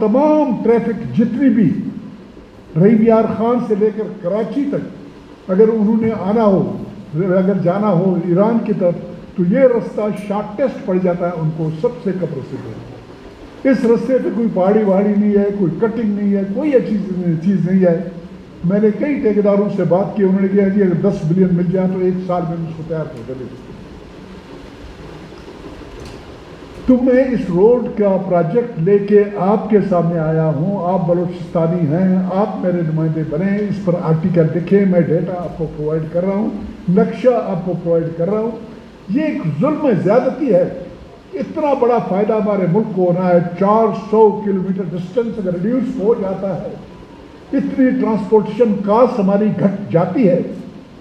تمام ٹریفک جتنی بھی رحیم یار خان سے لے کر کراچی تک اگر انہوں نے آنا ہو، اگر جانا ہو ایران کی طرف، تو یہ رستہ شارٹیسٹ پڑ جاتا ہے ان کو سب سے کم رستے پہ۔ اس رستے پہ کوئی پہاڑی وہاڑی نہیں ہے، کوئی کٹنگ نہیں ہے، کوئی اچھی چیز نہیں ہے۔ میں نے کئی ٹھیکیداروں سے بات کی، انہوں نے کہا جی اگر 10 بلین مل جائیں تو 1 سال میں اس کو تیار کر دیں۔ تو میں اس روڈ کا پروجیکٹ لے کے آپ کے سامنے آیا ہوں، آپ بلوچستانی ہیں، آپ میرے نمائندے بنیں، اس پر آرٹیکل لکھیں، میں ڈیٹا آپ کو پرووائڈ کر رہا ہوں، نقشہ آپ کو پرووائڈ کر رہا ہوں۔ یہ ایک ظلم زیادتی ہے۔ اتنا بڑا فائدہ ہمارے ملک کو ہونا ہے، 400 کلومیٹر ڈسٹنس اگر ریڈیوس ہو جاتا ہے، اتنی ٹرانسپورٹیشن کاسٹ ہماری گھٹ جاتی ہے۔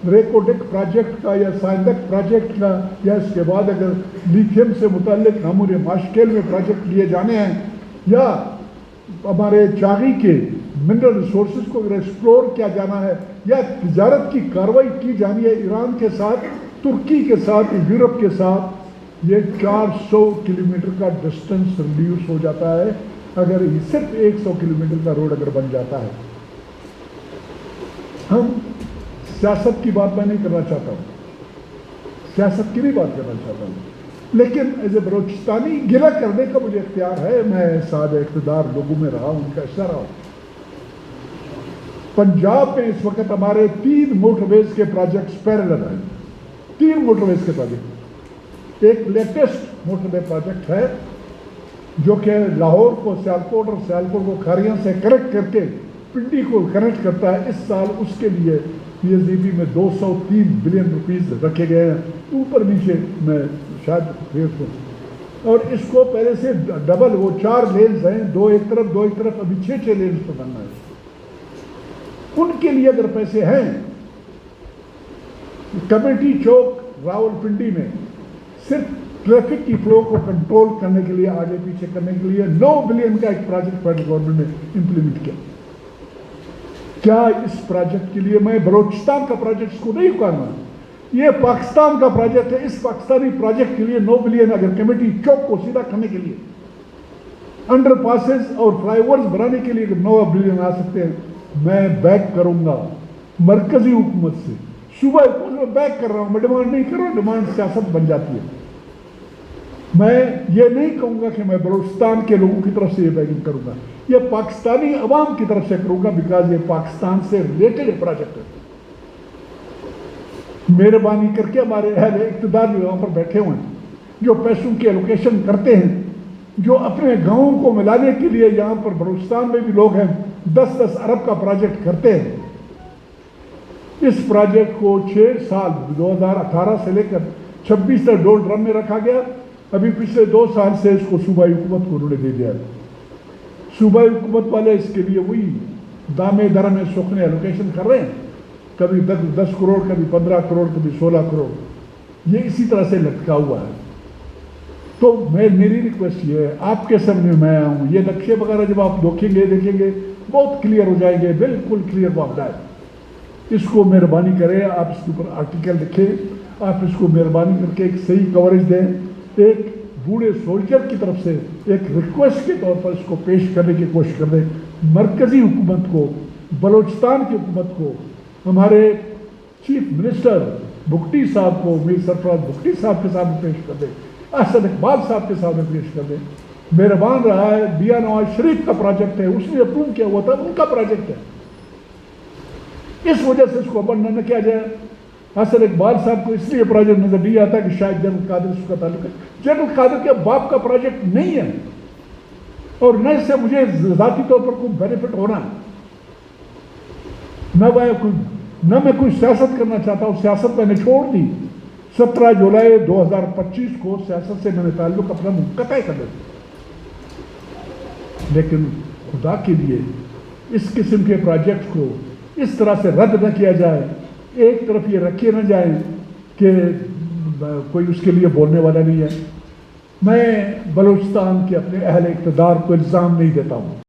ریکوڈک پروجیکٹ کا یا سائندک پروجیکٹ کا، یا اس کے بعد اگر لیتھیم سے متعلق ہمارے ماشکیل میں پروجیکٹ لیے جانے ہیں، یا ہمارے چاغی کے منرل ریسورسز کو اگر ایکسپلور کیا جانا ہے، یا تجارت کی کاروائی کی جانی ہے ایران کے ساتھ، ترکی کے ساتھ، یورپ کے ساتھ، یہ 400 کلومیٹر کا ڈسٹنس ریڈیوس ہو جاتا ہے اگر یہ صرف 100 کلومیٹر کا روڈ اگر بن جاتا ہے۔ ہم سیاست کی بات میں نہیں کرنا چاہتا ہوں، سیاست کی نہیں بات کرنا چاہتا ہوں، لیکن ایز اے بلوچستانی گلہ کرنے کا مجھے اختیار ہے۔ میں صاحب اقتدار لوگوں میں رہا ہوں، ان کا حصہ رہا ہوں۔ پنجاب میں اس وقت ہمارے 3 موٹر ویز کے پروجیکٹس پیرلل ہیں، 3 موٹر ویز کے پروجیکٹ۔ ایک لیٹسٹ موٹر وے پروجیکٹ ہے جو کہ لاہور کو سیالکوٹ اور سیالکوٹ کو کھاریاں سے کنیکٹ کر کے پنڈی کو کنیکٹ کرتا ہے۔ اس سال اس کے لیے پی ایس ڈی بی میں 203 بلین روپیز رکھے گئے ہیں، اوپر نیچے میں شاید ریٹ ہوں، اور اس کو پہلے سے ڈبل، وہ 4 لینز ہیں، 2 ایک طرف 2 ایک طرف، ابھی 6 لینز پر بننا ہے۔ ان کے لیے اگر پیسے ہیں، کمیٹی چوک راول پنڈی میں صرف ٹریفک کی فلو کو کنٹرول کرنے کے لیے، آگے پیچھے کرنے کے لیے 9 بلین کا ایک پروجیکٹ فیڈرل گورنمنٹ نے امپلیمنٹ کیا۔ کیا اس پروجیکٹ کے لیے میں بلوچستان کا پروجیکٹ اس کو نہیں کرنا، یہ پاکستان کا پروجیکٹ ہے۔ اس پاکستانی پروجیکٹ کے لیے 9 بلین اگر کمیٹی چوک کو سیدھا کرنے کے لیے، انڈر پاسز اور فلائی اوورز بنانے کے لیے اگر 9 بلین آ سکتے ہیں، میں بیک کروں گا مرکزی حکومت سے، صوبہ حکومت میں بیک کر رہا ہوں، میں ڈیمانڈ نہیں کر رہا ہوں، ڈیمانڈ سیاست بن جاتی ہے۔ میں یہ نہیں کہوں گا کہ میں بلوچستان کے لوگوں کی طرف سے یہ بیگنگ کروں گا، یہ پاکستانی عوام کی طرف سے کروں گا، بیکاز یہ پاکستان سے ریلیٹڈ پروجیکٹ ہے۔ مہربانی کر کے ہمارے اہل اقتدار جو یہاں پر بیٹھے ہوئے ہیں، جو پیسوں کی ایلوکیشن کرتے ہیں، جو اپنے گاؤں کو ملانے کے لیے یہاں پر بلوچستان میں بھی لوگ ہیں 10-10 ارب کا پروجیکٹ کرتے ہیں، اس پروجیکٹ کو 6 سال 2018 سے لے کر 26 تک ڈول ڈرم میں رکھا گیا۔ ابھی پچھلے 2 سال سے اس کو صوبائی حکومت کو انہوں نے دے دیا۔ صوبائی حکومت والے اس کے لیے وہی دامے درمے سخنے ایلوکیشن کر رہے ہیں، کبھی 10 کروڑ، کبھی 15 کروڑ، کبھی 16 کروڑ، یہ اسی طرح سے لٹکا ہوا ہے۔ تو میری ریکویسٹ یہ ہے، آپ کے سامنے میں آیا ہوں، یہ نقشے وغیرہ جب آپ دیکھیں گے بہت کلیئر ہو جائیں گے، بالکل کلیئر بات ہے۔ اس کو مہربانی کریں، آپ اس کے اوپر آرٹیکل لکھیں، آپ اس کو مہربانی کر کے ایک صحیح کوریج دیں، ایک بوڑھے سولجر کی طرف سے ایک ریکویسٹ کے طور پر اس کو پیش کرنے کی کوشش کر دیں۔ مرکزی حکومت کو، بلوچستان کی حکومت کو، ہمارے چیف منسٹر بگٹی صاحب کو، میر سرفراز بگٹی صاحب کے سامنے پیش کر دیں، احسن اقبال صاحب کے سامنے پیش کر دیں۔ مہربان رہا ہے، میاں نواز شریف کا پروجیکٹ ہے، اس نے اپروو کیا ہوا تھا، ان کا پروجیکٹ ہے، اس وجہ سے اس کو ابنڈن نہ کیا جائے۔ حسن اقبال صاحب کو اس لیے پروجیکٹ نظر نہیں آتا کہ شاید جنرل قادر اس کا تعلق ہے، جنرل قادر کے باپ کا پروجیکٹ نہیں ہے، اور نہ اس سے مجھے ذاتی طور پر کوئی بینیفٹ ہونا ہے، نہ میں کوئی سیاست کرنا چاہتا ہوں، سیاست میں نے چھوڑ دی۔ 17 جولائی 2025 کو سیاست سے میں نے تعلق اپنا منقطع کر دیا، لیکن خدا کے لیے اس قسم کے پروجیکٹ کو اس طرح سے رد نہ کیا جائے، ایک طرف یہ رکھے نہ جائیں کہ کوئی اس کے لیے بولنے والا نہیں ہے۔ میں بلوچستان کے اپنے اہل اقتدار کو الزام نہیں دیتا ہوں۔